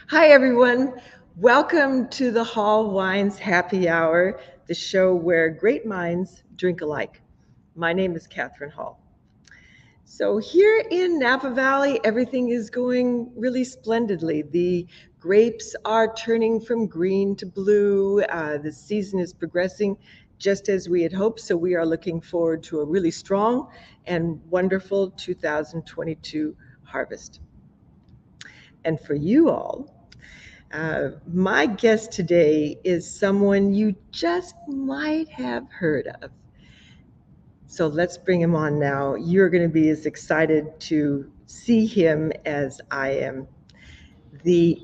Hi, everyone. Welcome to the Hall Wines Happy Hour, the show where great minds drink alike. My name is Kathryn Hall. So, here in Napa Valley, everything is going really splendidly. The grapes are turning from green to blue. The season is progressing just as we had hoped. So, we are looking forward to a really strong and wonderful 2022 harvest. And for you all, my guest today is someone you just might have heard of. So let's bring him on now. You're going to be as excited to see him as I am. The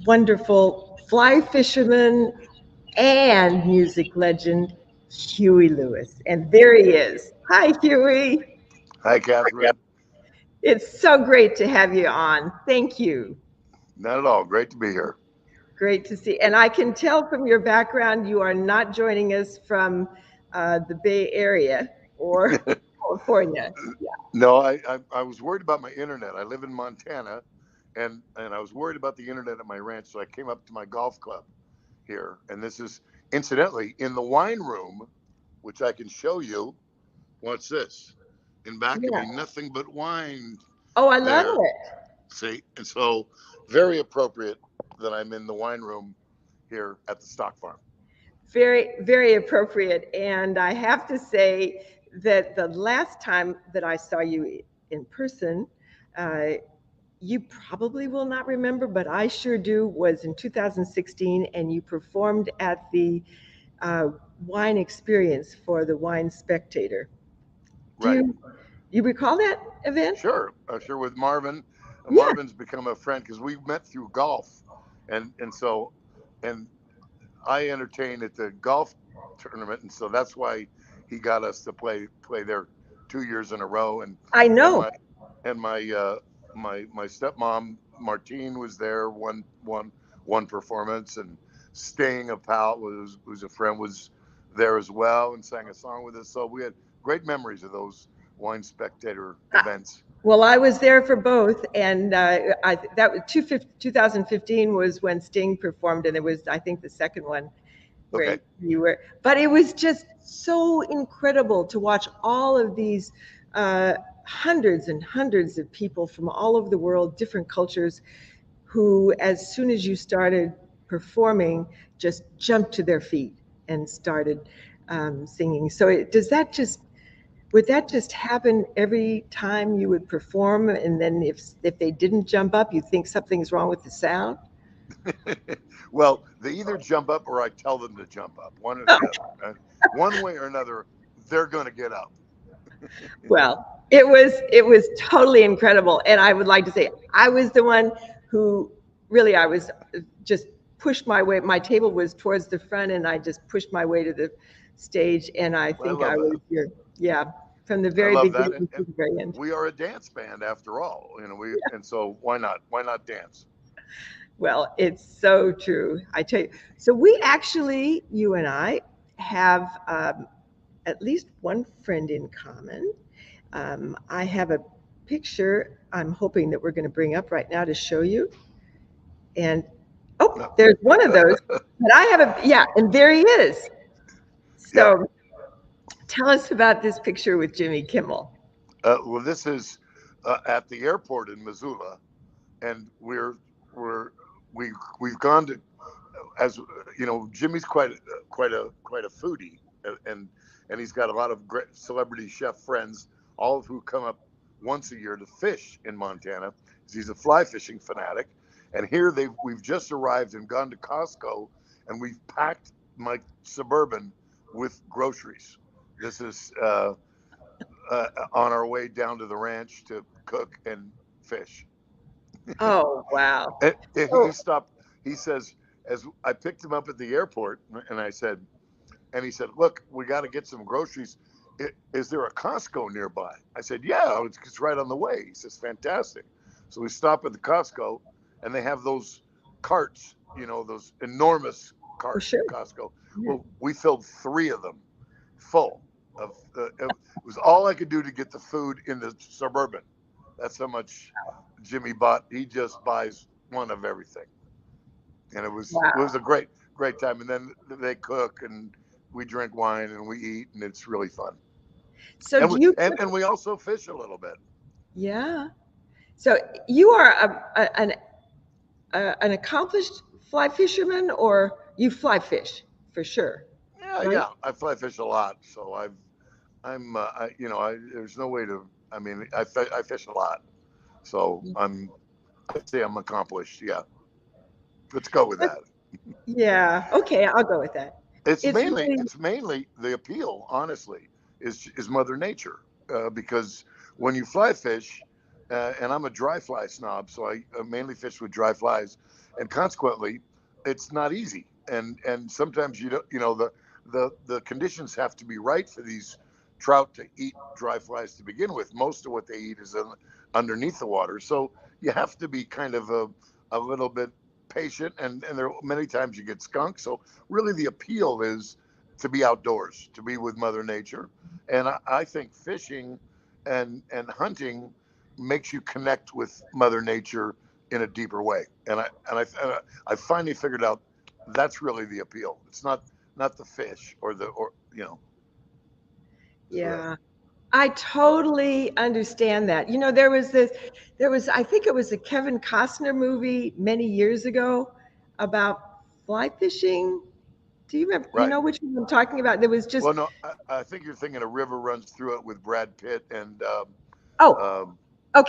wonderful fly fisherman and music legend, Huey Lewis. And there he is. Hi, Huey. Hi, Catherine. It's so great to have you on. Thank you. Not at all. Great to be here. Great to see. And I can tell from your background, you are not joining us from the Bay Area or California. Yeah. No, I was worried about my internet. I live in Montana, and I was worried about the internet at my ranch, so I came up to my golf club here, and this is incidentally in the wine room, which I can show you. What's this? In back of Yeah. me, nothing but wine Oh, I love there. it. See, and so very appropriate that I'm in the wine room here at the stock farm. Very, very appropriate. And I have to say that the last time that I saw you in person, uh, you probably will not remember, but I sure do, was in 2016, and you performed at the uh, wine experience for the Wine Spectator. Do Right. you recall that event? Sure. With Marvin, Yeah. Marvin's become a friend because we met through golf, and and I entertained at the golf tournament, and so that's why he got us to play there 2 years in a row, I and know. my stepmom Martine was there one performance, and Sting of Pal was a friend was there as well and sang a song with us. So we had great memories of those Wine Spectator I, events. well, I was there for both, and that was 2015 was when Sting performed, and there was, I think, the second one where Okay. you were. But it was just so incredible to watch all of these uh, hundreds and hundreds of people from all over the world, different cultures, who, as soon as you started performing, just jumped to their feet and started singing. So, does that just would that just happen every time you would perform? And then if they didn't jump up, you think something's wrong with the sound? Well, they either jump up or I tell them to jump up, one or the other. One way or another, they're going to get up. Well, it was totally incredible, and I would like to say I was the one who really I was just pushed my way. My table was towards the front, and I just pushed my way to the stage, and I I think I love was that. your yeah from the I very love that, beginning to and the very end. we are a dance band after all. We and so why not? Why not dance? Well, it's so true. I tell you. So we actually, you and I, have at least one friend in common. I have a picture I'm hoping that we're going to bring up right now to show you. And oh, No. there's one of those. But I have a, yeah, and there he is. Yep. So tell us about this picture with Jimmy Kimmel. Well, this is at the airport in Missoula, and we're we we've gone to as Jimmy's quite a foodie, and he's got a lot of great celebrity chef friends, all of who come up once a year to fish in Montana. He's a fly fishing fanatic, and here we've just arrived and gone to Costco, and we've packed my Suburban with groceries. This is on our way down to the ranch to cook and fish. Oh, wow. And he So, stopped. He says, as I picked him up at the airport, and I said, and he said, "Look, we got to get some groceries. Is there a Costco nearby?" I said, "Yeah, it's right on the way." He says, "Fantastic." So we stop at the Costco, and they have those carts, those enormous oh, carts sure. at Costco. Yeah. Well, we filled three of them full of. It was all I could do to get the food in the Suburban. That's how much Jimmy bought. He just buys one of everything. and it was Wow. a great time. And then they cook and we drink wine and we eat, and it's really fun. So And do you, and we also fish a little bit. yeah. So you are an accomplished fly fisherman, or you fly fish for sure, Yeah, right? yeah. I fly fish a lot, so there's no way to. I mean, I fish a lot, so I'd say I'm accomplished. Yeah, let's go with that. Yeah. Okay, I'll go with that. It's It's mainly really, it's mainly the appeal, honestly, is Mother Nature, because when you fly fish, and I'm a dry fly snob, so I mainly fish with dry flies, and consequently, it's not easy, and sometimes you don't, the conditions have to be right for these trout to eat dry flies to begin with. Most of what they eat is underneath the water, so you have to be kind of a little bit patient, and there many times you get skunked. So really the appeal is to be outdoors, to be with Mother Nature. And I think fishing and hunting makes you connect with Mother Nature in a deeper way. And I finally figured out that's really the appeal. It's not the fish or. So yeah. I totally understand that. I think it was a Kevin Costner movie many years ago about fly fishing. Do you remember? You right. know which one I'm talking about? There was just, Well, no, I think you're thinking a river runs through it with Brad Pitt oh, um,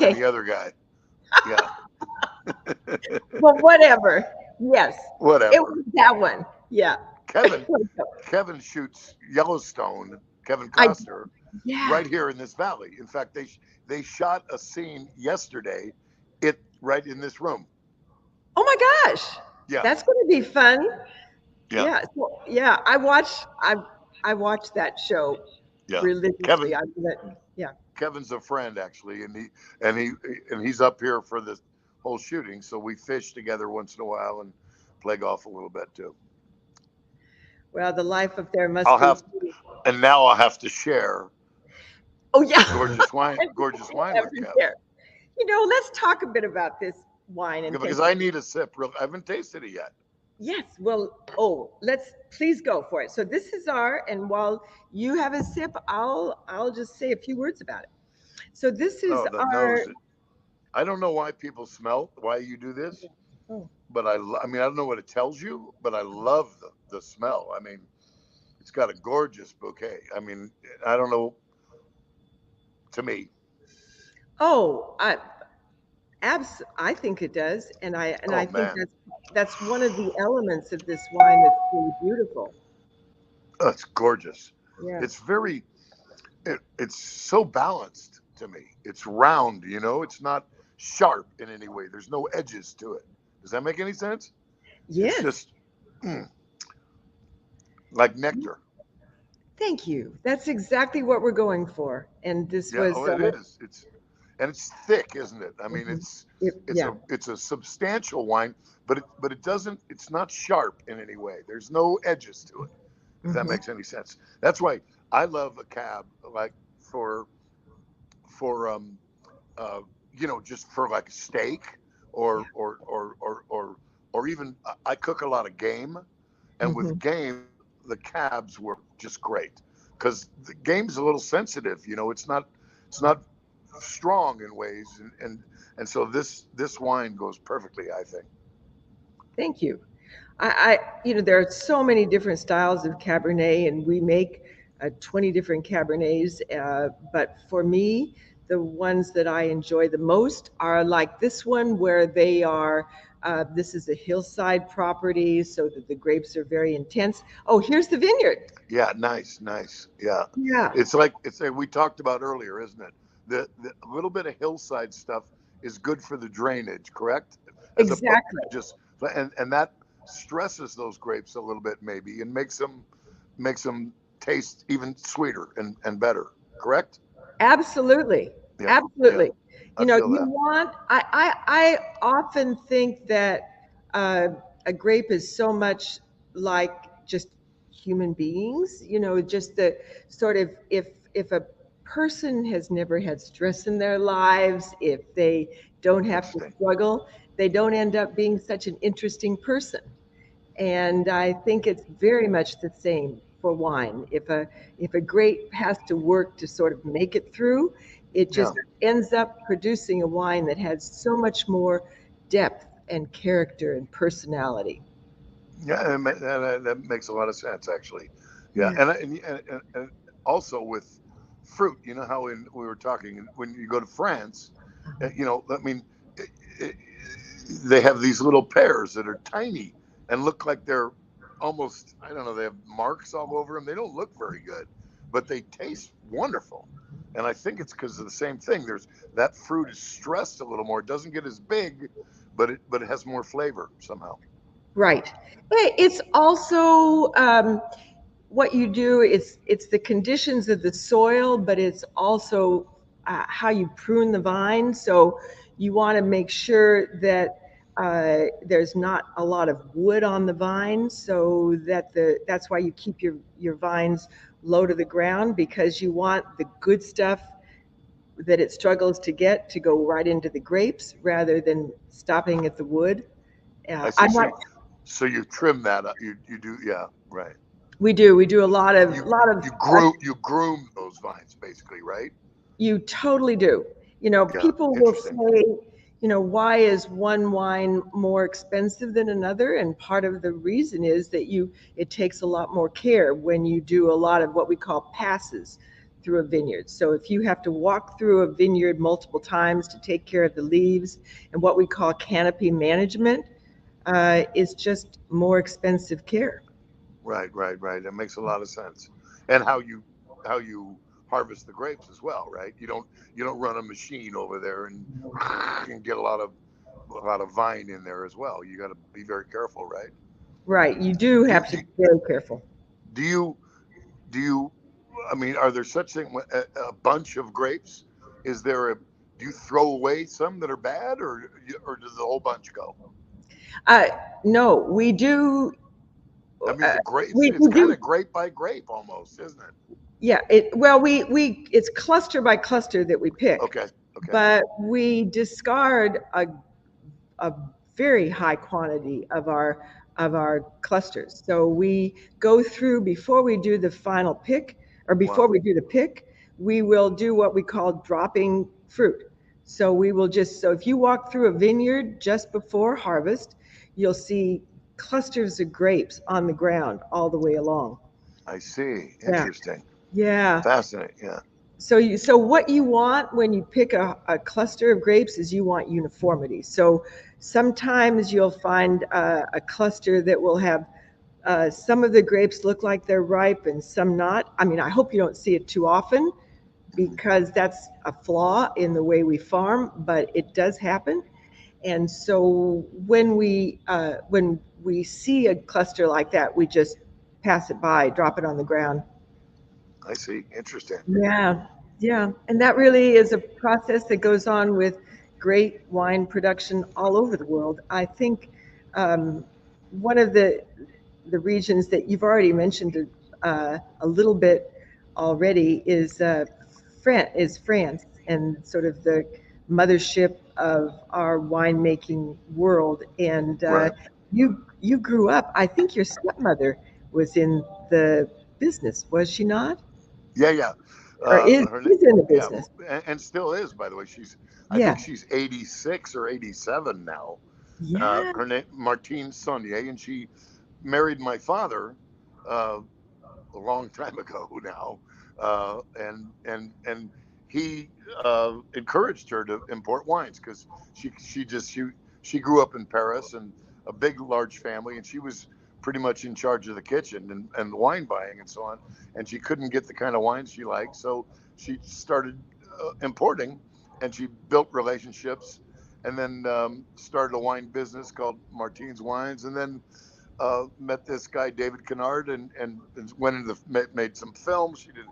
and okay. the other guy. Yeah. Well, whatever. Yes, it Whatever. was that one. Yeah. Kevin Kevin shoots Yellowstone. Kevin I, Costner yeah. right here in this valley. In fact, they shot a scene yesterday, it right in this room. Oh my gosh. Yeah, That's going to be fun. yeah, Yeah. So, yeah. I watched that show yeah. religiously. Kevin Yeah. Kevin's a friend actually, and he and he's up here for this whole shooting. So we fish together once in a while and play golf a little bit too. Well, the life up there I'll must be. have and now I'll have to share Oh yeah. gorgeous wine with Every Kev. year. Let's talk a bit about this wine and Because tasting. I need a sip. Real, I haven't tasted it yet. Yes. Well, let's please go for it. So this is and while you have a sip, I'll just say a few words about it. So this is Oh, the our. nose. I don't know why people smell, why you do this, Oh, but I mean, I don't know what it tells you, but I love the smell. I mean, it's got a gorgeous bouquet. I mean, I don't know, to me. oh, I think it does, and I Oh, think man. that's one of the elements of this wine that's really beautiful. Oh, it's gorgeous. Yeah. It's it's so balanced to me. It's round, it's not sharp in any way. There's no edges to it. Does that make any sense? It's Yes. just mm, like nectar. Thank you. That's exactly what we're going for. And this Yeah, was, oh, it is. It's thick, isn't it? I mean, mhm. it's it's Yeah. a it's a substantial wine, but it doesn't. It's not sharp in any way. There's no edges to it. If that Hmm. makes any sense. That's why I love a cab, like for uh just for like a steak Yeah. or even I cook a lot of game, and with Hmm. game the cabs work just great because the game's a little sensitive. It's not strong in ways, and so this wine goes perfectly, I think. Thank you. There are so many different styles of Cabernet, and we make 20 different Cabernets. But for me, the ones that I enjoy the most are like this one, where they are. This is a hillside property, so that the grapes are very intense. Oh, here's the vineyard. Yeah, nice. Yeah, Yeah, it's like we talked about earlier, isn't it? The a little bit of hillside stuff is good for the drainage, correct? As opposed exactly. to just and that stresses those grapes a little bit maybe and makes them taste even sweeter and better, correct? Absolutely. Yeah, yeah, Absolutely. I feel You that. want, I often think that uh, a grape is so much like just human beings, just the sort of, if a person has never had stress in their lives, if they don't have to Interesting. struggle, they don't end up being such an interesting person. And I think it's very much the same for wine. If a grape has to work to sort of make it through, it Yeah. just ends up producing a wine that has so much more depth and character and personality. Yeah, that makes a lot of sense, actually. Yeah, Yeah. and also with fruit, you know how we were talking when you go to France, I mean, it, it, they have these little pears that are tiny and look like they're almost, I don't know, they have marks all over them. They don't look very good, but they taste wonderful. And I think it's because of the same thing. There's that fruit is stressed a little more. It doesn't get as big, but it has more flavor somehow. Right. It's also what you do. It's the conditions of the soil, but it's also how you prune the vine. So you want to make sure that there's not a lot of wood on the vine, so that that's why you keep your vines low to the ground, because you want the good stuff that it struggles to get to go right into the grapes rather than stopping at the wood. I see. I'm not. So you trim that up. You do, yeah, right. We do a lot of You lot of you groom those vines basically, right? you totally do. Yeah, People will interesting. say, why is one wine more expensive than another? And part of the reason is that it takes a lot more care when you do a lot of what we call passes through a vineyard. So if you have to walk through a vineyard multiple times to take care of the leaves, and what we call canopy management, is just more expensive care. Right. That makes a lot of sense. And how you harvest the grapes as well, right? You don't run a machine over there and get a lot of vine in there as well. You got to be very careful, right? Right. You do Do have to do, be very careful. do you do you I mean, are there such thing a bunch of grapes? Is there a Do you throw away some that are bad, or does the whole bunch go? Uh, no, we do. I mean, Uh, the grapes, we, it's we kind do. of grape by grape almost, isn't it? Yeah. It's cluster by cluster that we pick, Okay. Okay. but we discard a very high quantity of our clusters. So we go through before we do the final pick, or before Wow. we do the pick, we will do what we call dropping fruit. So if you walk through a vineyard just before harvest, you'll see clusters of grapes on the ground all the way along. I see. Yeah. Interesting. Yeah. Fascinating. Yeah. So what you want when you pick a cluster of grapes is you want uniformity. So sometimes you'll find a cluster that will have some of the grapes look like they're ripe and some not. I mean, I hope you don't see it too often, Mhm. because that's a flaw in the way we farm, but it does happen. And so when we see a cluster like that, we just pass it by, drop it on the ground. I see. Interesting. Yeah, yeah. And that really is a process that goes on with great wine production all over the world. I think um, one of the regions that you've already mentioned a little bit already is France, and sort of the mothership of our winemaking world. And Right. you grew up. I think your stepmother was in the business, was she not? Yeah. Yeah. Or is Her name. is in the Yeah, business. and still is, by the way. I Yeah. think she's 86 or 87 now. Yeah. Her name Martine Saunier, and she married my father uh, a long time ago now, and he encouraged her to import wines because she grew up in Paris and a big large family, and she was pretty much in charge of the kitchen and wine buying and so on, and she couldn't get the kind of wines she liked, so she started importing, and she built relationships, and then started a wine business called Martine's Wines, and then met this guy David Kennard, and went into made some films. She did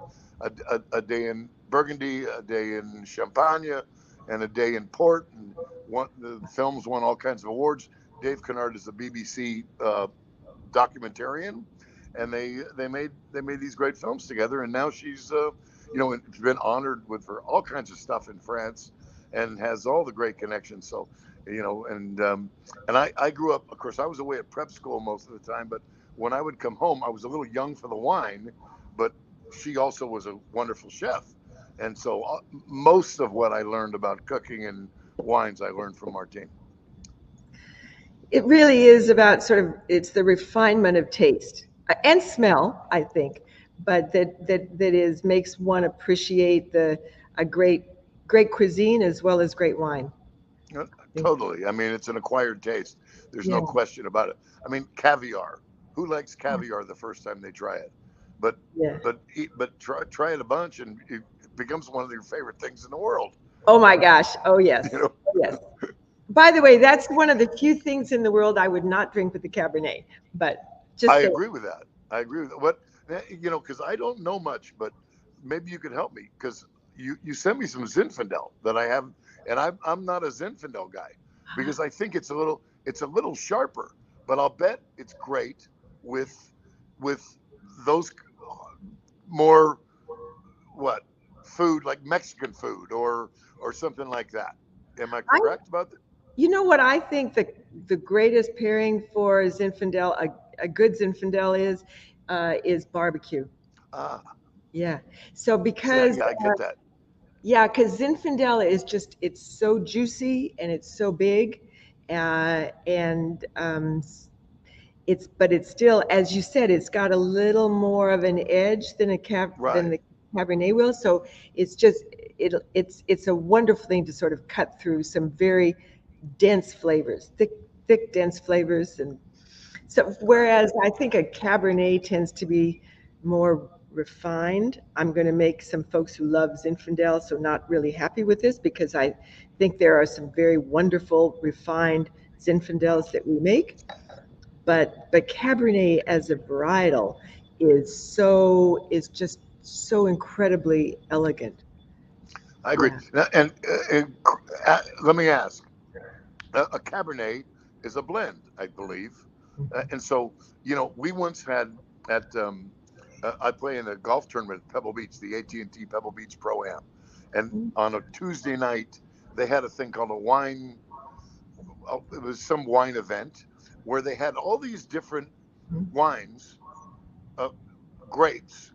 a day in Burgundy, a day in Champagne, and a day in Port. And the films won all kinds of awards. Dave Kennard is a BBC documentarian, and they made these great films together. And now she's it's been honored with for all kinds of stuff in France, and has all the great connections. So, and I grew up. Of course, I was away at prep school most of the time, but when I would come home, I was a little young for the wine, but she also was a wonderful chef, and so most of what I learned about cooking and wines, I learned from Martine. It really is about it's the refinement of taste and smell, I think, but that makes one appreciate a great cuisine as well as great wine. Totally. I mean, it's an acquired taste. There's Yeah, no question about it. I mean, caviar. Who likes caviar the first time they try it? But yeah. try it a bunch, and it becomes one of your favorite things in the world. Oh my gosh. Oh yes. You know. Oh, yes. By the way, that's one of the few things in the world I would not drink with the Cabernet. But I just say, agree with that. I agree with that. What because I don't know much, but maybe you could help me because you sent me some Zinfandel that I have, and I'm not a Zinfandel guy because I think it's a little sharper, but I'll bet it's great with with those more what food like Mexican food or something like that. Am I I, correct about that? you know what I think the greatest pairing for Zinfandel, a good Zinfandel is barbecue. Ah, Yeah. So see, yeah, I get that. yeah, because Zinfandel is it's so juicy and it's so big, and but it's still, as you said, it's got a little more of an edge than Right. the Cabernet will. So it's just it's a wonderful thing to sort of cut through some very dense flavors, thick dense flavors, and so Right. whereas I think a Cabernet tends to be more refined. I'm going to make some folks who love Zinfandel so not really happy with this because I think there are some very wonderful refined Zinfandels that we make, but Cabernet as a varietal is just so incredibly elegant. I agree. Yeah. Let me ask: a Cabernet is a blend, I believe, and so we once had at I play in a golf tournament at Pebble Beach, the AT&T Pebble Beach Pro Am, and on a Tuesday night they had a thing called a wine. It was some wine event where they had all these different wines, uh, grapes,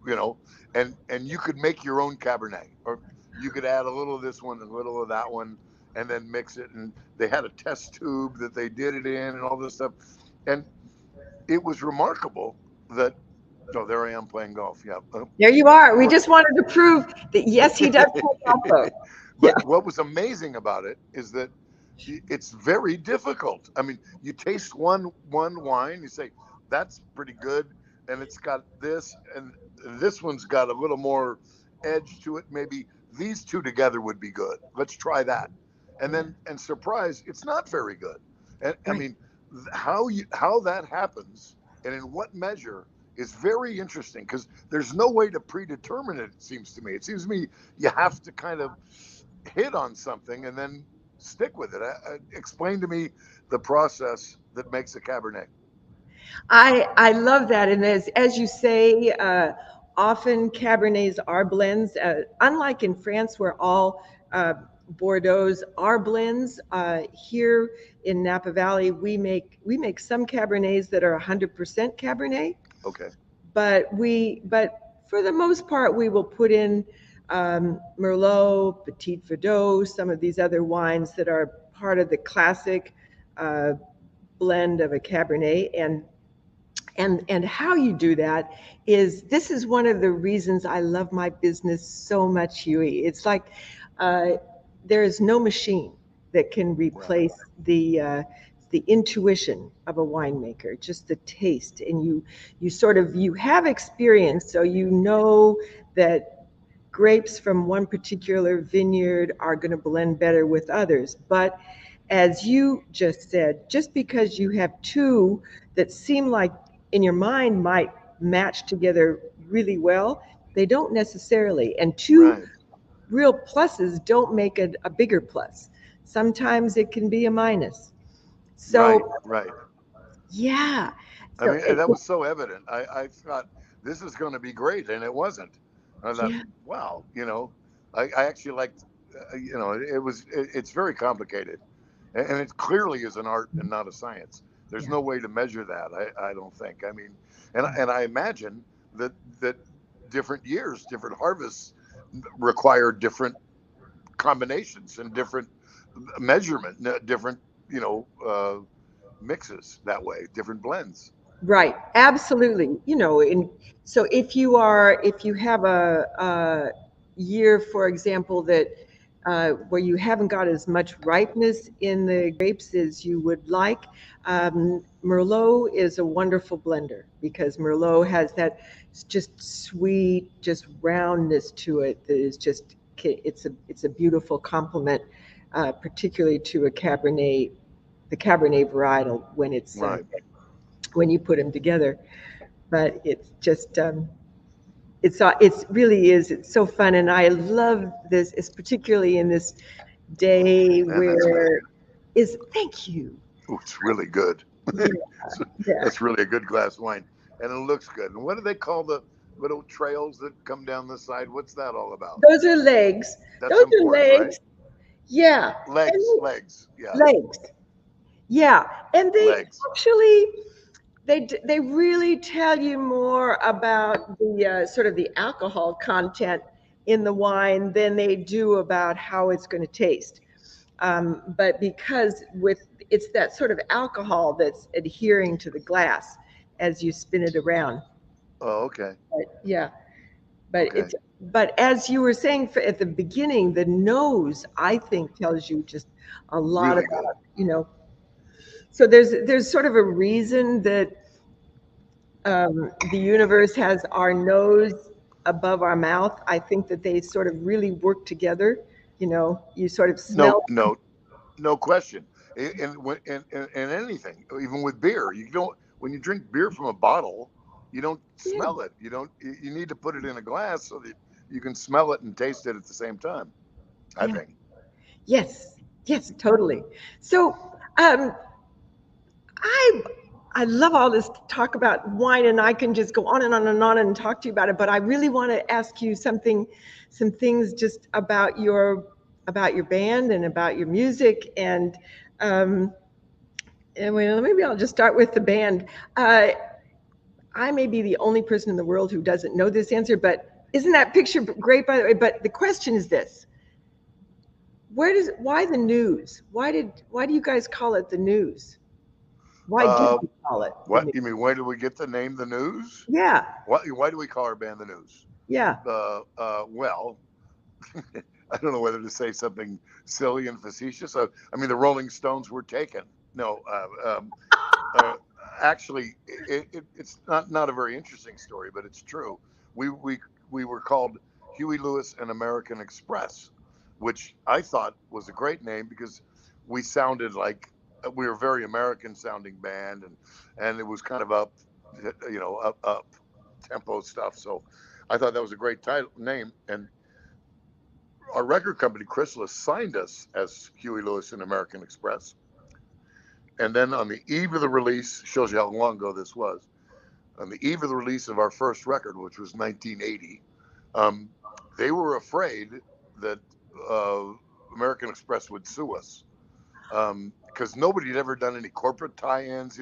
you know, and you could make your own Cabernet, or you could add a little of this one and a little of that one, and then mix it. And they had a test tube that they did it in, and all this stuff. And it was remarkable that. Oh, there I am playing golf. Yeah. There you are. We just wanted to prove that yes, he does play golf though. Yeah. But what was amazing about it is that it's very difficult. I mean, you taste one wine, you say that's pretty good, and it's got this, and this one's got a little more edge to it. Maybe these two together would be good. Let's try that, and Yeah. then surprise, it's not very good. And I Right. mean, how that happens and in what measure is very interesting because there's no way to predetermine it. It seems to me. It seems to me you have to kind of hit on something and then stick with it. Explain to me the process that makes a Cabernet. I love that, and as you say, often Cabernets are blends. Unlike in France, where all Bordeaux's are blends, here in Napa Valley, we make some Cabernets that are 100% Cabernet, Okay. but for the most part, we will put in Merlot, Petit Verdot, some of these other wines that are part of the classic uh, blend of a Cabernet, and how you do that is this is one of the reasons I love my business so much, Huey. It's like uh, there is no machine that can Right. replace the intuition of a winemaker, just the taste, and you have experience, so you know that grapes from one particular vineyard are going to blend better with others. But as you just said, just because you have two that seem like in your mind might match together really well, they don't necessarily. And two Right. real pluses don't make a bigger plus. Sometimes it can be a minus. So, Right. Right. yeah. I So, mean, that was so evident. I thought this is going to be great, and it wasn't. I thought, Yeah. wow, I actually liked, it's very complicated, and it clearly is an art and not a science. There's Yeah. no way to measure that. I don't think. I mean, and I imagine that different years, different harvests require different combinations and different measurement, different, you know, uh, mixes that way, different blends. Right, absolutely. So if you have a year, for example, that where you haven't got as much ripeness in the grapes as you would like, Merlot is a wonderful blender because Merlot has that just sweet, just roundness to it that is just it's a beautiful complement, particularly to a Cabernet, the Cabernet varietal Right. when you put them together. But it's just it's really is it's so fun, and I love this. It's particularly in this day And that's nice. where is thank you. Ooh, it's really good. Yeah, yeah. That's really a good glass of wine, and it looks good. And what do they call the little trails that come down the side? What's that all about? Those are legs. That's Those are important, right? legs. Yeah, Legs, and legs, yeah, legs. Yeah, and they legs. actually they really tell you more about the sort of the alcohol content in the wine than they do about how it's going to taste. But because with it's that sort of alcohol that's adhering to the glass as you spin it around. Oh, okay, But yeah, but okay, it's but as you were saying at the beginning, the nose I think tells you just a lot really good. about So there's sort of a reason that the universe has our nose above our mouth. I think that they sort of really work together. You sort of No, smell. no, no question. In anything, even with beer, you don't. When you drink beer from a bottle, you don't Yeah, smell it. You don't. You need to put it in a glass so that you can smell it and taste it at the same time. I yeah, think. yes, yes, totally. So um, I I love all this talk about wine, and I can just go on and on and on and talk to you about it. But I really want to ask you some things just about your band and about your music, um, and well, maybe I'll just start with the band. Uh, I may be the only person in the world who doesn't know this answer, but isn't that picture great, by the way? But the question is this: why the news? Why do you guys call it the news? Why did Uh, you call it the what news? you mean? Where do we get the name the News? Yeah, Why do we call our band the News? yeah, Well, I don't know whether to say something silly and facetious. I mean, the Rolling Stones were taken. No, uh, actually, it's not a very interesting story, but it's true. We we we were called Huey Lewis and American Express, which I thought was a great name because we sounded like we were a very American sounding band, and it was kind of up tempo stuff. So I thought that was a great title name, and our record company Chrysalis signed us as Huey Lewis and American Express. And then on the eve of the release, shows you how long ago this was. On the eve of the release of our first record, which was 1980, um, they were afraid that uh, American Express would sue us because nobody had ever done any corporate tie-ins.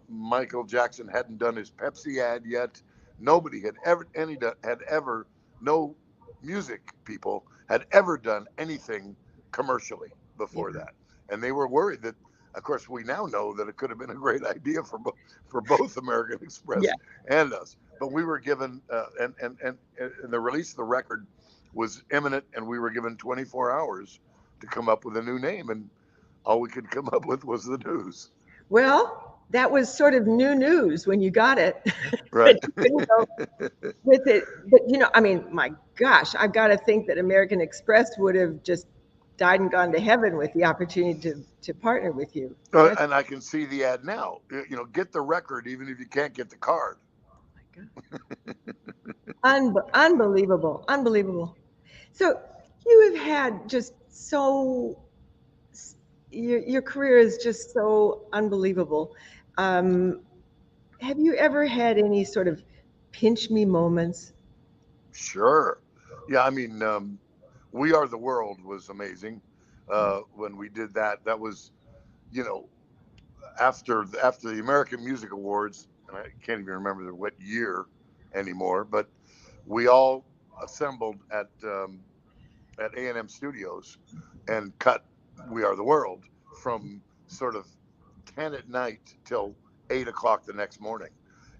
Michael Jackson hadn't done his Pepsi ad yet. Nobody had ever no music people had ever done anything commercially yeah, before that, and they were worried that. Of course, we now know that it could have been a great idea for both American yeah. Express and us. But we were given, and the release of the record was imminent, and we were given 24 hours to come up with a new name, and all we could come up with was the News. Well, that was sort of new news when you got it, Right. but you couldn't go with it. But I mean, my gosh, I've got to think that American Express would have just died and gone to heaven with the opportunity to partner with you. That's And I can see the ad now. Get the record even if you can't get the card. my God. Unbelievable, unbelievable. So you have had just so your career is just so unbelievable. Um, have you ever had any sort of pinch me moments? Sure. Yeah, I mean, We Are the World was amazing. When we did that, that was, you know, after the American Music Awards, and I can't even remember what year anymore, but we all assembled at A&M Studios and cut We Are the World from sort of 10 at night till 8 o'clock the next morning,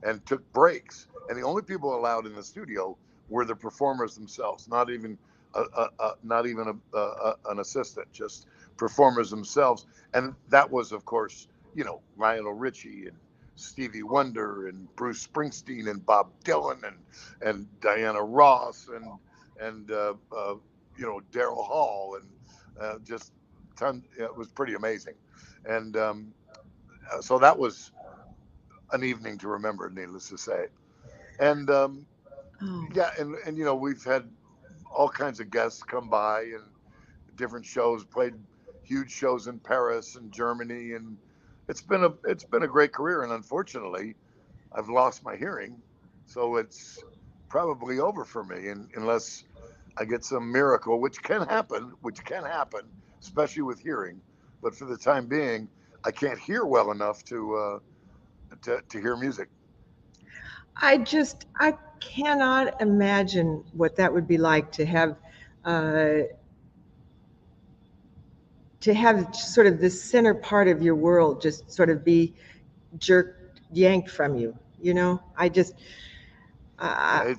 and took breaks. And the only people allowed in the studio were the performers themselves, not even an assistant, just performers themselves. And that was, of course, Lionel Richie and Stevie Wonder and Bruce Springsteen and Bob Dylan and Diana Ross and Daryl Hall and just ton. It was pretty amazing, and so that was an evening to remember, needless to say. And Oh, yeah, and we've had all kinds of guests come by and different shows, played huge shows in Paris and Germany, and it's been a great career. And unfortunately, I've lost my hearing, so it's probably over for me, unless I get some miracle, which can happen, especially with hearing. But for the time being, I can't hear well enough to hear music. I cannot imagine what that would be like uh, to have sort of the center part of your world just sort of be jerked, yanked from you. You know, Yeah, uh,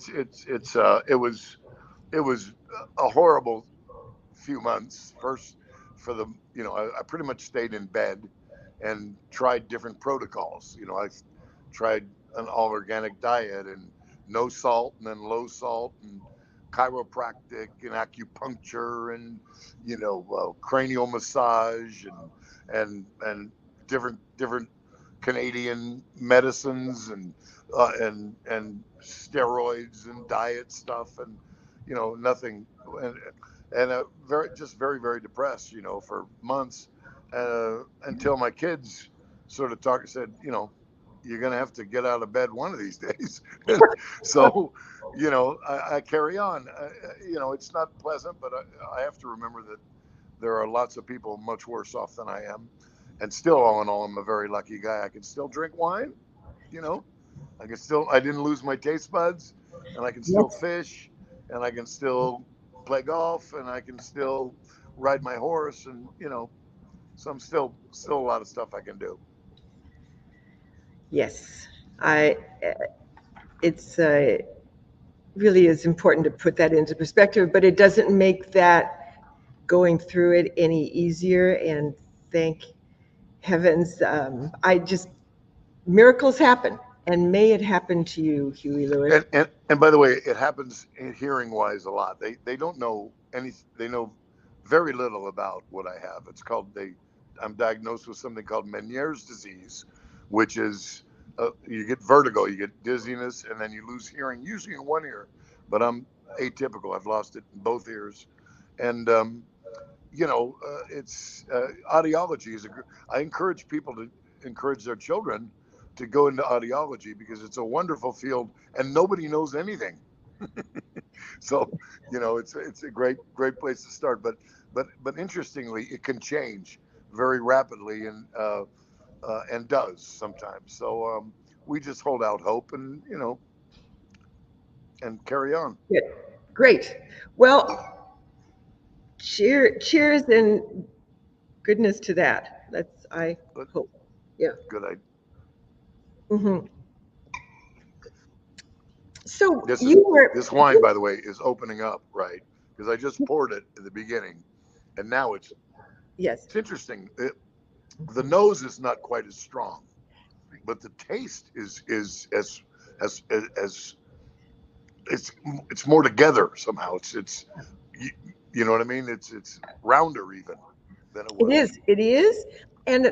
it was a horrible few months. First, I pretty much stayed in bed and tried different protocols. I tried an all organic diet and no salt, and then low salt, and chiropractic and acupuncture, and cranial massage, and different Canadian medicines, and steroids and diet stuff, and nothing. And very very depressed, for months, until my kids sort of said, you're going to have to get out of bed one of these days. So, I carry on. It's not pleasant, but I have to remember that there are lots of people much worse off than I am. And still, all in all, I'm a very lucky guy. I can still drink wine, you know, I didn't lose my taste buds, and I can still yes, fish, and I can still play golf, and I can still ride my horse, and so I'm still a lot of stuff I can do. yes, I. It's really is important to put that into perspective, but it doesn't make that going through it any easier. And thank heavens, miracles happen, and may it happen to you, Huey Lewis. And by the way, it happens hearing wise a lot. They don't know any. They know very little about what I have. I'm diagnosed with something called Meniere's disease, which is you get vertigo, you get dizziness, and then you lose hearing, usually in one ear. But I'm atypical. I've lost it in both ears, and it's audiology I encourage people to encourage their children to go into audiology, because it's a wonderful field and nobody knows anything. So it's a great place to start. But interestingly, it can change very rapidly, and does sometimes. So we just hold out hope, and carry on. Good. Great. Well, cheers and goodness to that. I But hope. Yeah. good. Hmm. So This is you were, this wine, by the way, is opening up, right? Because I just poured it at the beginning, and now yes. it's interesting. The nose is not quite as strong, but the taste is as it's more together somehow. You, you know what I mean? It's rounder even than it It was. is. It is. And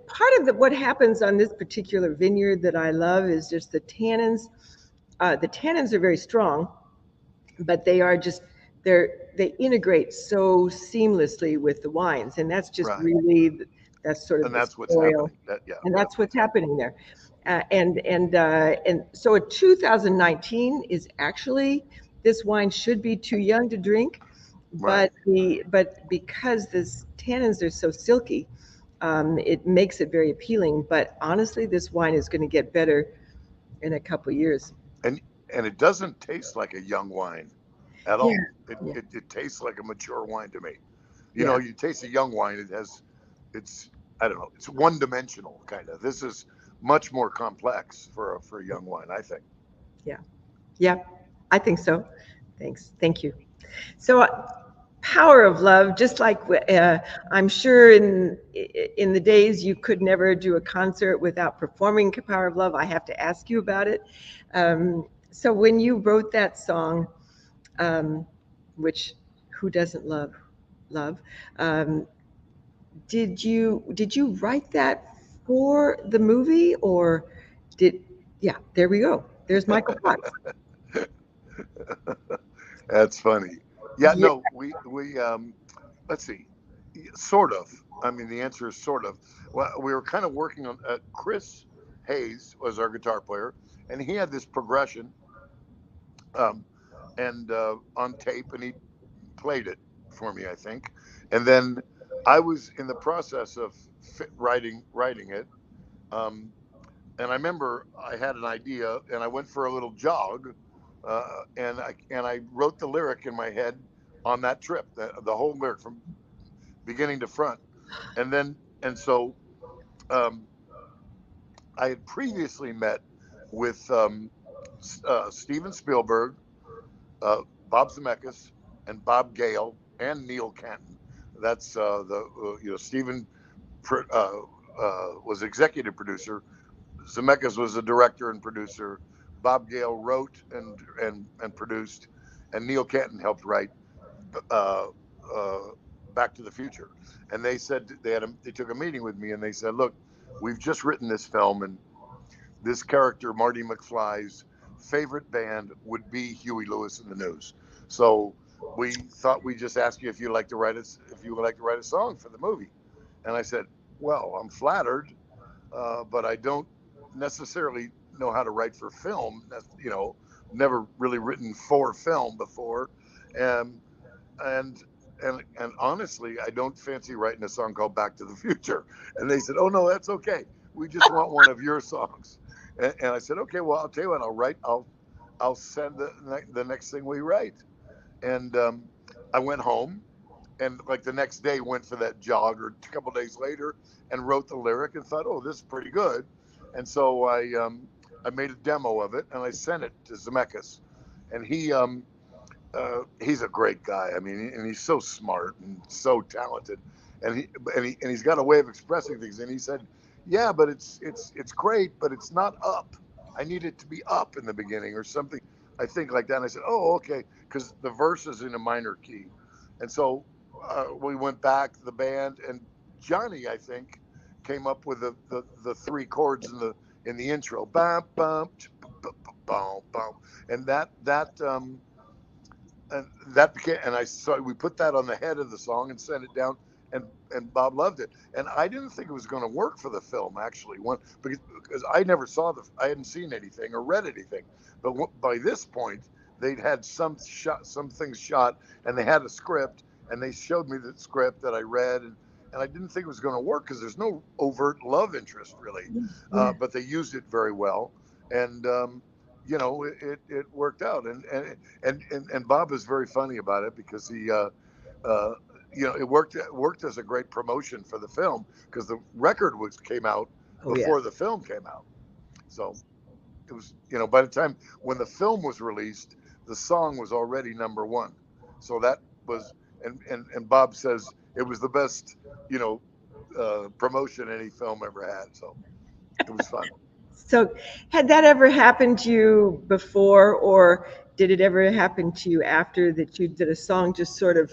part of what happens on this particular vineyard that I love is just the tannins. The tannins are very strong, but they integrate so seamlessly with the wines, and that's just Right, really that's sort of and the that's what's spoil, happening. Yeah, and that's that's what's what's happening. happening there. And so a 2019 is actually this wine should be too young to drink, Right. but because this tannins are so silky, it makes it very appealing. But honestly, this wine is going to get better in a couple years. And it doesn't taste like a young wine at Yeah, all. It, yeah, it it tastes like a mature wine to me. You know, yeah, you taste a young wine, it's I don't know, it's one dimensional kind of. This is much more complex for a young wine, I think. yeah, yeah. I think so. Thanks. Thank you. So, power of love. Just like I'm sure in the days you could never do a concert without performing Power of Love. I have to ask you about it. So, when you wrote that song, um, which who doesn't love? Um, did you write that for the movie or did yeah, there we go. There's Michael Potts. That's funny. Yeah, Yeah. no, we let's see. Sort of. I mean, the answer is sort of. Well, we were kind of working on Chris Hayes was our guitar player, and he had this progression um, and on tape, and he played it for me, I think. And then I was in the process of writing it, um, and I remember I had an idea, and I went for a little jog, and I wrote the lyric in my head on that trip, the whole lyric from beginning to front, and so um, I had previously met with Steven Spielberg, Bob Zemeckis, and Bob Gale, and Neil Canton. That's the Steven was executive producer. Zemeckis was the director and producer. Bob Gale wrote and produced, and Neil Canton helped write uh, uh, Back to the Future. And they said they took a meeting with me and they said, look, we've just written this film, and this character, Marty McFly's favorite band would be Huey Lewis and the News. So we thought we'd just ask you if you would like to write a song for the movie. And I said, well, I'm flattered, but I don't necessarily know how to write for film. Never really written for film before, and and and honestly, I don't fancy writing a song called Back to the Future. And they said, oh no, that's okay. We just want one of your songs. And I said, okay, well, I'll tell you what, I'll send the next thing we write. And I went home and like the next day went for that jog or a couple days later and wrote the lyric and thought, oh, this is pretty good. And so I made a demo of it and I sent it to Zemeckis, and he's a great guy. I mean, and he's so smart and so talented, and he's got a way of expressing things. And he said, yeah, but it's great, but it's not up. I need it to be up in the beginning or something. I think like that. And I said, oh, okay, because the verse is in a minor key, and so we went back the band, and Johnny, I think, came up with the three chords in the intro, bam bam bam bam, and that became, and I saw we put that on the head of the song and sent it down, and Bob loved it. And I didn't think it was going to work for the film actually, because I hadn't seen anything or read anything, but by this point they'd had some things shot, and they had a script, and they showed me the script that I read, and I didn't think it was going to work because there's no overt love interest really, Yeah. but they used it very well, and it worked out, and Bob is very funny about it because he uh, it worked as a great promotion for the film because the record was came out Oh yeah. before the film came out. So it was, by the time when the film was released, the song was already number one. So that was, and Bob says it was the best, promotion any film ever had. So it was fun. So, had that ever happened to you before, or did it ever happen to you after that you did a song just sort of,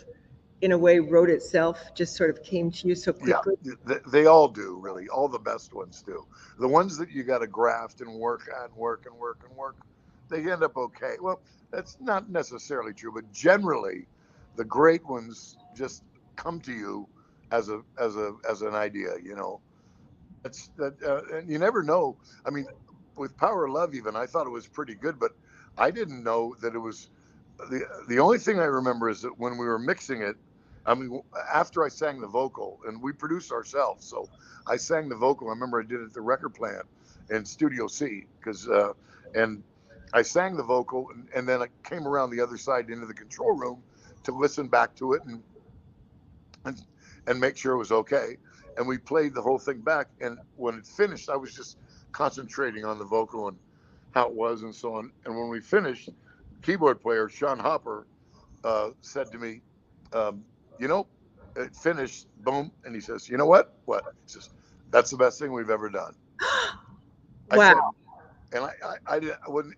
in a way, wrote itself, just sort of came to you so Yeah, quickly? they all do, really. All the best ones do. The ones that you got to graft and work and work and work and work, they end up okay. Well, that's not necessarily true, but generally, the great ones just come to you as an idea. That's that, and you never know. I mean, with Power of Love, even I thought it was pretty good, but I didn't know that it was the only thing I remember is that when we were mixing it, I mean, after I sang the vocal, and we produced ourselves, so I sang the vocal. I remember I did it at the record plant in Studio C, and I sang the vocal, and then I came around the other side into the control room to listen back to it and, and make sure it was okay. And we played the whole thing back, and when it finished, I was just concentrating on the vocal and how it was and so on. And when we finished, keyboard player Sean Hopper said to me, um, you know, it finished, boom, and he says, you know what? What? He says, that's the best thing we've ever done. I Wow. said, and I wouldn't,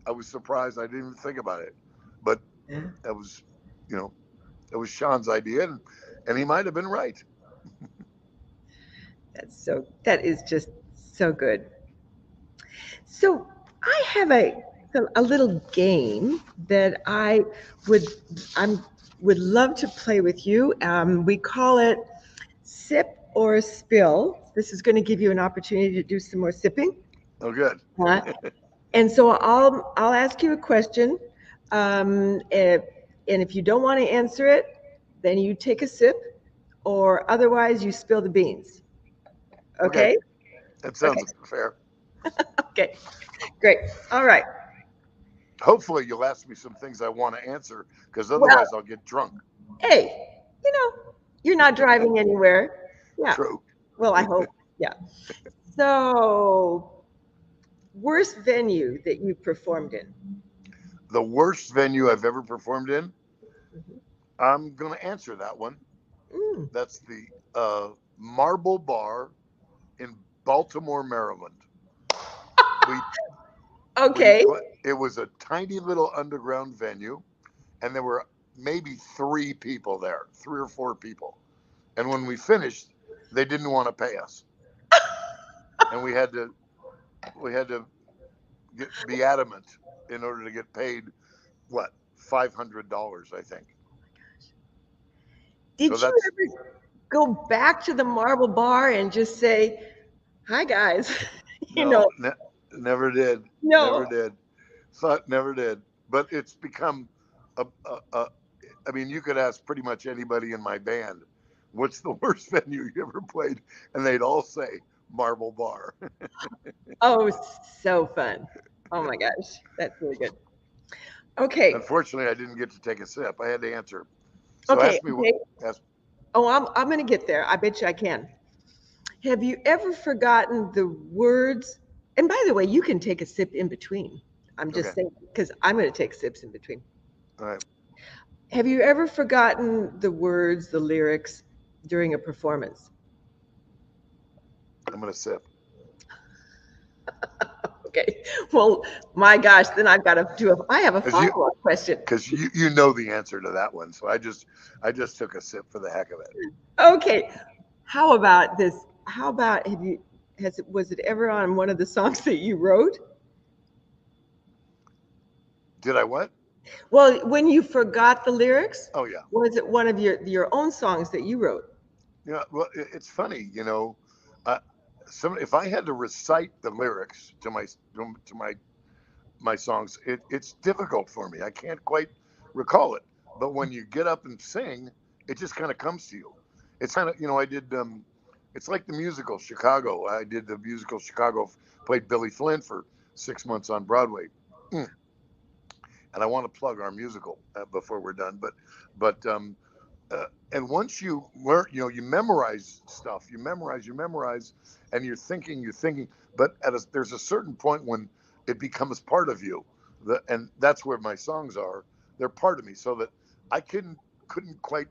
I was surprised. I didn't even think about it, but Yeah. that was, you know, it was Sean's idea, and he might have been right. That is just so good. So I have a little game that would I would love to play with you. We call it sip or spill. This is going to give you an opportunity to do some more sipping. Oh, good. And so I'll ask you a question, and if you don't want to answer it, then you take a sip, or otherwise you spill the beans. Okay? That sounds fair. Okay. Great. All right. Hopefully, you'll ask me some things I want to answer, because Well, otherwise I'll get drunk. hey, you're not driving anywhere. Yeah. True. Well, I hope. Yeah. So, worst venue that you performed in? The worst venue I've ever performed in. Mhm. I'm going to answer that one. Mm. That's the Marble Bar in Baltimore, Maryland. Okay. It was a tiny little underground venue, and there were maybe 3 people there, 3 or 4 people. And when we finished, they didn't want to pay us, and we had to be adamant in order to get paid. What, $500, I think. Did So you ever go back to the Marble Bar and just say, "Hi, guys"? no, never did. No. Never did. Thought never did. But it's become I mean, you could ask pretty much anybody in my band, what's the worst venue you ever played? And they'd all say Marble Bar. Oh, so fun. Oh my gosh, that's really good. Okay. Unfortunately, I didn't get to take a sip. I had to answer. So Okay. ask me what. Okay. Ask, Oh, I'm going to get there. I bet you I can. Have you ever forgotten the words? And by the way, you can take a sip in between. I'm just okay. saying, because I'm going to take sips in between. All right. Have you ever forgotten the words, the lyrics during a performance? I'm going to sip. Okay. Well, my gosh, then I've got to I have a follow-up question. Because you know the answer to that one. So I just took a sip for the heck of it. Okay. How about this? How about was it ever on one of the songs that you wrote? Did I what? Well, when you forgot the lyrics? Oh yeah. Was it one of your own songs that you wrote? Yeah. Well, it's funny, if I had to recite the lyrics to my songs, it's difficult for me. I can't quite recall it. But when you get up and sing, it just kind of comes to you. It's kind of, I did, it's like the musical Chicago. I did the musical Chicago, played Billy Flynn for 6 months on Broadway. And I want to plug our musical before we're done. And once you learn, you memorize stuff, you memorize, and you're thinking, but there's a certain point when it becomes part of you, and that's where my songs are. They're part of me, so that I couldn't quite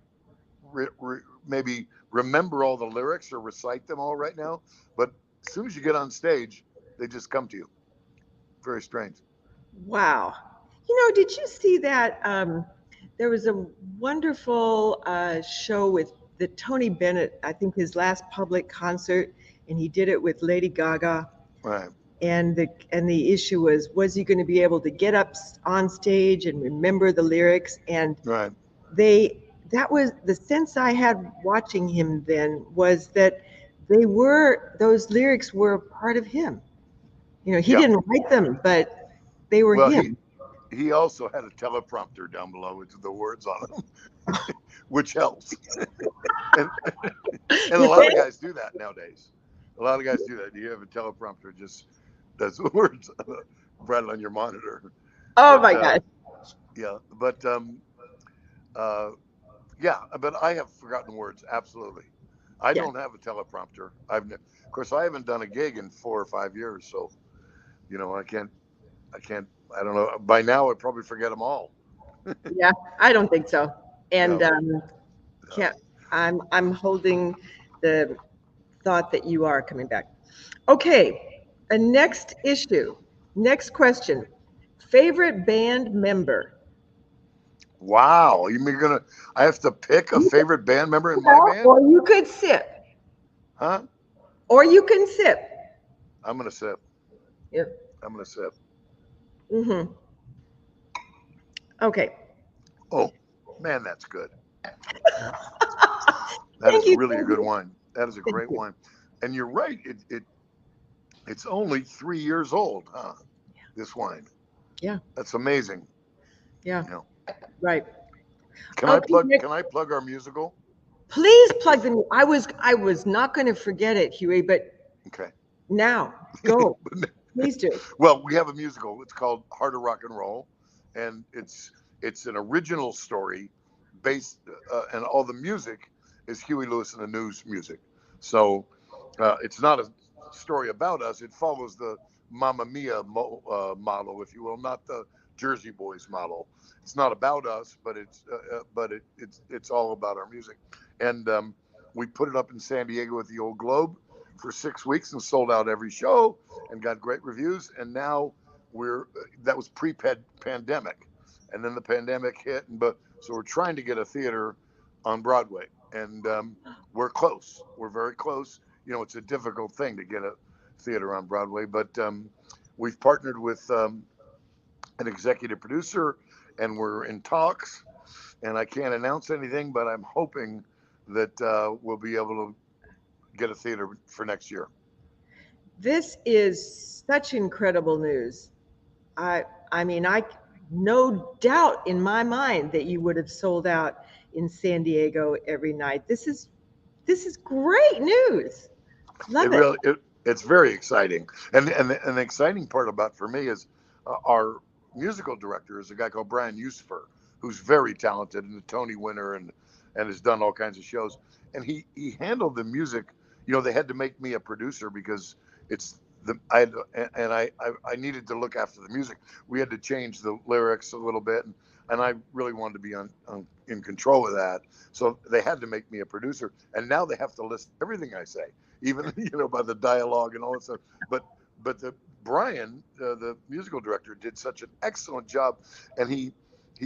maybe remember all the lyrics or recite them all right now. But as soon as you get on stage, they just come to you. Very strange. Wow. Did you see that? There was a wonderful show with the Tony Bennett, I think his last public concert, and he did it with Lady Gaga. Right. And the issue was he going to be able to get up on stage and remember the lyrics? And right. That was the sense I had watching him then, was that those lyrics were part of him. He didn't write them, but they were him. he also had a teleprompter down below with the words on them, which helps. and, and a lot of guys do that nowadays. A lot of guys do that. You have a teleprompter, just does the words right on your monitor. Oh But my God. yeah, but yeah, but I have forgotten words. Absolutely. I Yeah. don't have a teleprompter. Of course, I haven't done a gig in 4 or 5 years. So, I can't, I don't know. By now, I'd probably forget them all. Yeah. I don't think so. And No, can't, I'm holding the thought that you are coming back. Okay. A next issue. Next question. Favorite band member? wow. I have to pick a favorite band member in my Well, band? or you could sip. Huh? Or you can sip. I'm going to sip. Yeah. I'm going to sip. Mm-hmm. Okay. Oh, man, that's good. That Thank is you. really a Thank good you. wine. That is a Thank great you. wine. And you're right. It's only 3 years old, huh? This wine. Yeah. That's amazing. Yeah. You know, Right. can I Okay. plug? Nick, Can I plug our musical? please plug Just them. I was not going to forget it, Huey, but okay. now go. Please do. Well, we have a musical. It's called Heart of Rock and Roll, and it's an original story based, and all the music is Huey Lewis and the News music. So it's not a story about us. It follows the Mamma Mia model, if you will, not the Jersey Boys model. It's not about us, but it's all about our music. And we put it up in San Diego at the Old Globe for 6 weeks and sold out every show and got great reviews. And now that was pre-pandemic, and then the pandemic hit, so we're trying to get a theater on Broadway, and we're close. We're very close. It's a difficult thing to get a theater on Broadway, but we've partnered with an executive producer, and we're in talks. And I can't announce anything, but I'm hoping that we'll be able to get a theater for next year. This is such incredible news. I I mean, I no doubt in my mind that you would have sold out in San Diego every night. This is great news. It Love it. really it's very exciting, and the exciting part about for me is our musical director is a guy called Brian Yusufer, who's very talented and a Tony winner, and has done all kinds of shows. And he handled the music. They had to make me a producer because it's the I had to, and I needed to look after the music. We had to change the lyrics a little bit, and I really wanted to be in control of that. So they had to make me a producer, and now they have to listen to everything I say, even by the dialogue and all that stuff. But the Brian, the musical director, did such an excellent job, and he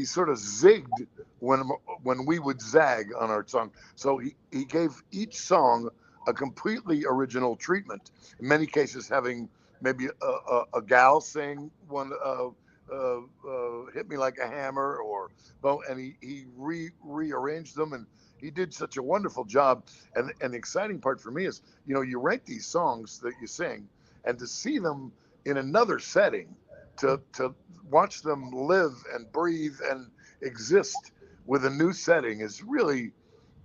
sort of zigged when we would zag on our song. So he gave each song a completely original treatment. In many cases, having maybe a gal sing one. Hit me like a hammer, or well, and he rearranged them, and he did such a wonderful job. And the exciting part for me is, you write these songs that you sing, and to see them in another setting, to watch them live and breathe and exist with a new setting is really,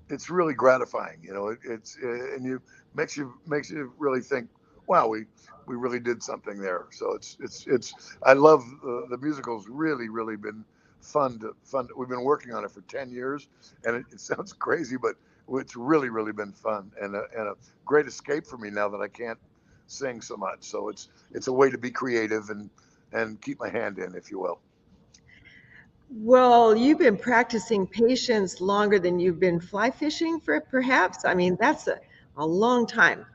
it's really gratifying. It's and you makes you really think, wow, we really did something there. So it's I love the musical's really been fun. We've been working on it for 10 years, and it sounds crazy, but it's really been fun, and a great escape for me now that I can't sing so much. So it's a way to be creative and keep my hand in, if you will. Well, you've been practicing patience longer than you've been fly fishing for perhaps. I mean, that's a long time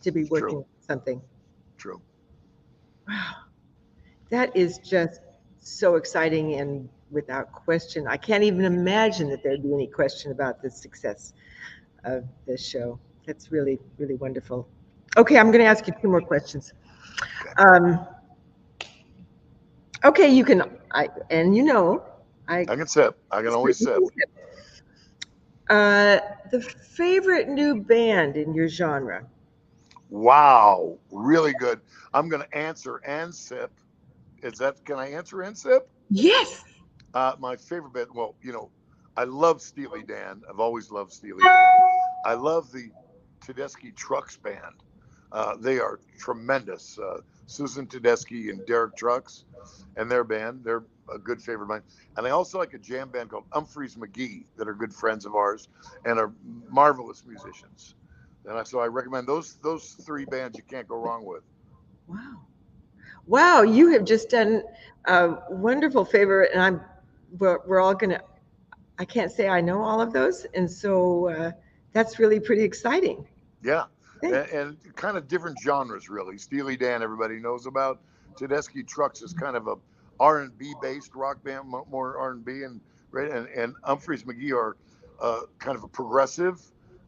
to be It's true. working on something. True. Wow. That is just so exciting and without question. I can't even imagine that there'd be any question about the success of this show. That's really, really wonderful. Okay, I'm going to ask you two more questions. Okay. Okay, you can, I, I can sip. I can always sip. uh, the favorite new band in your genre. Wow, really good. I'm going to answer and sip Is that, can I answer and sip? Yes. My favorite band, well, I love Steely Dan. I've always loved Steely Dan. I love the Tedeschi Trucks Band. They are tremendous. Susan Tedeschi and Derek Trucks and their band. They're a good favorite of mine. And I also like a jam band called Humphreys McGee that are good friends of ours and are marvelous musicians. And so I recommend those three bands you can't go wrong with. Wow. Wow, you have just done a wonderful favor, and we're all gonna. I can't say I know all of those, and so that's really pretty exciting. Yeah, Thanks. and kind of different genres, really. Steely Dan, everybody knows about. Tedeschi Trucks is kind of a R&B based rock band, more R&B, and right, and Humphreys McGee are kind of a progressive,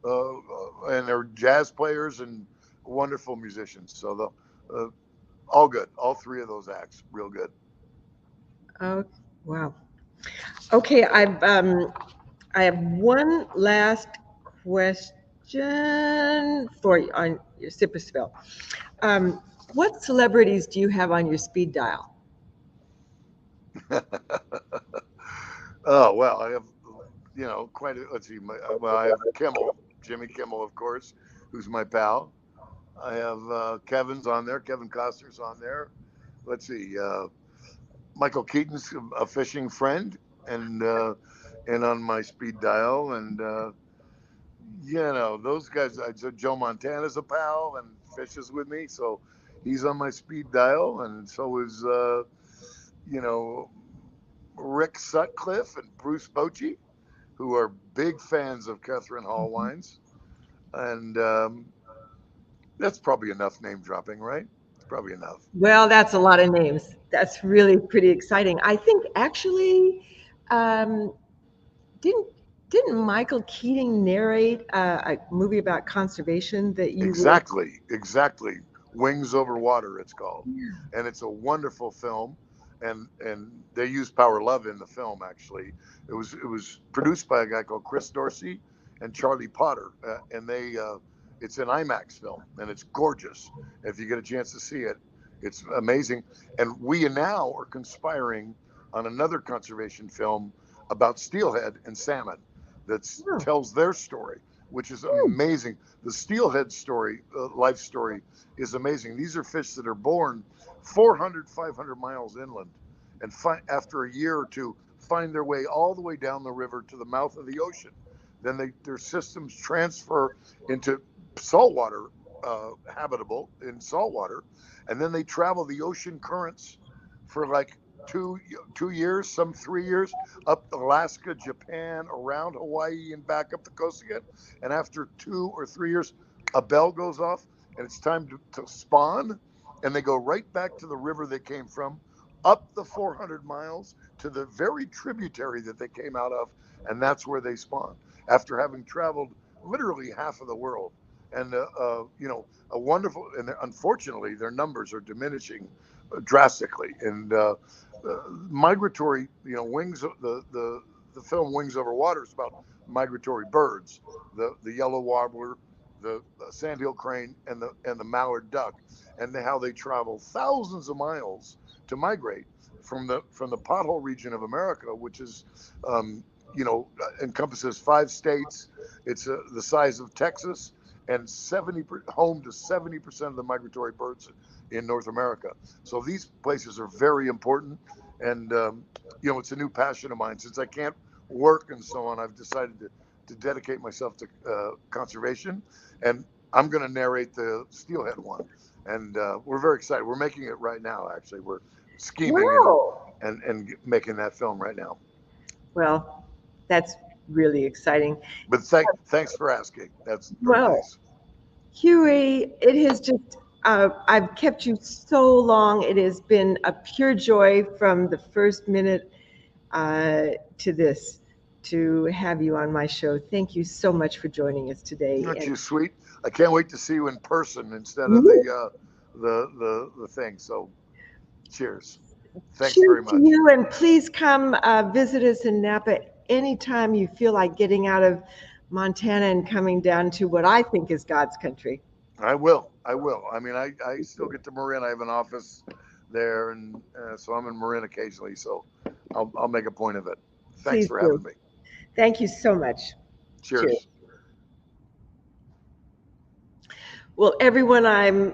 and they're jazz players and wonderful musicians. So all good. All three of those acts, real good. Oh, wow. Okay, I have one last question for you on your sip or spill. What celebrities do you have on your speed dial? Oh well, I have quite a, let's see. Well, I have Kimmel, Jimmy Kimmel, of course, who's my pal. I have Kevin's on there. Kevin Costner's on there. Let's see. Michael Keaton's a fishing friend, and on my speed dial, and those guys. So Joe Montana's a pal and fishes with me, so he's on my speed dial, and so is you know Rick Sutcliffe and Bruce Bochy, who are big fans of Kathryn Hall wines, and that's probably enough name dropping, right? It's probably enough. Well, that's a lot of names. That's really pretty exciting. I think actually, um, didn't didn't Michael Keating narrate a movie about conservation that you would? Exactly. Wings Over Water, it's called, Yeah. and it's a wonderful film. And they use Power Love in the film. Actually, it was produced by a guy called Chris Dorsey and Charlie Potter, and it's an IMAX film, and it's gorgeous. If you get a chance to see it, it's amazing. And we now are conspiring on another conservation film about steelhead and salmon that Oh, tells their story, which is hmm. amazing. The steelhead story, life story, is amazing. These are fish that are born 400, 500 miles inland, and after a year or two, find their way all the way down the river to the mouth of the ocean. Then their systems transfer into saltwater, habitable in saltwater, and then they travel the ocean currents for like two years, some 3 years, up Alaska, Japan, around Hawaii, and back up the coast again. And after 2 or 3 years, a bell goes off, and it's time to spawn, and they go right back to the river they came from, up the 400 miles to the very tributary that they came out of, and that's where they spawn after having traveled literally half of the world. And a wonderful, and unfortunately, their numbers are diminishing drastically. And migratory, wings. The film Wings Over Water is about migratory birds, the yellow warbler, the sandhill crane, and the mallard duck, and how they travel thousands of miles to migrate from the pothole region of America, which is encompasses 5 states. It's the size of Texas, and home to 70% of the migratory birds in North America. So these places are very important, and it's a new passion of mine. Since I can't work and so on, I've decided to dedicate myself to conservation, and I'm going to narrate the steelhead one. And we're very excited. We're making it right now. Actually, we're scheming and Wow. and and making that film right now. Well, that's really exciting. But thanks for asking. That's very Well, nice. Huey, it has just, I've kept you so long. It has been a pure joy from the first minute to this to have you on my show. Thank you so much for joining us today. Aren't And you sweet? I can't wait to see you in person instead of the thing. So, cheers. Thanks cheers very to much. you. And please come visit us in Napa anytime you feel like getting out of Montana and coming down to what I think is God's country. I will. I will. I mean, I still get to Marin. I have an office there, and so I'm in Marin occasionally. So I'll make a point of it. Thanks Please for do. having me. Thank you so much. Cheers. Well, everyone, I'm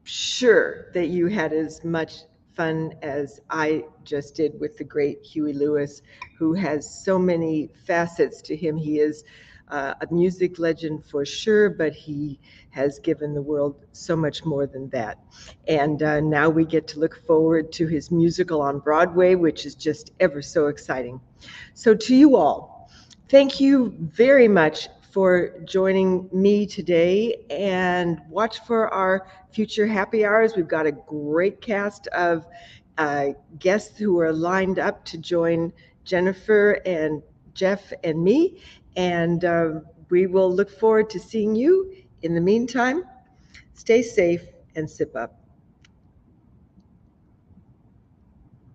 sure that you had as much fun as I just did with the great Huey Lewis, who has so many facets to him. He is a music legend for sure, but he has given the world so much more than that. And now we get to look forward to his musical on Broadway, which is just ever so exciting. So to you all, thank you very much for joining me today, and watch for our future happy hours. We've got a great cast of guests who are lined up to join Jennifer and Jeff and me, and we will look forward to seeing you. In the meantime, stay safe and sip up.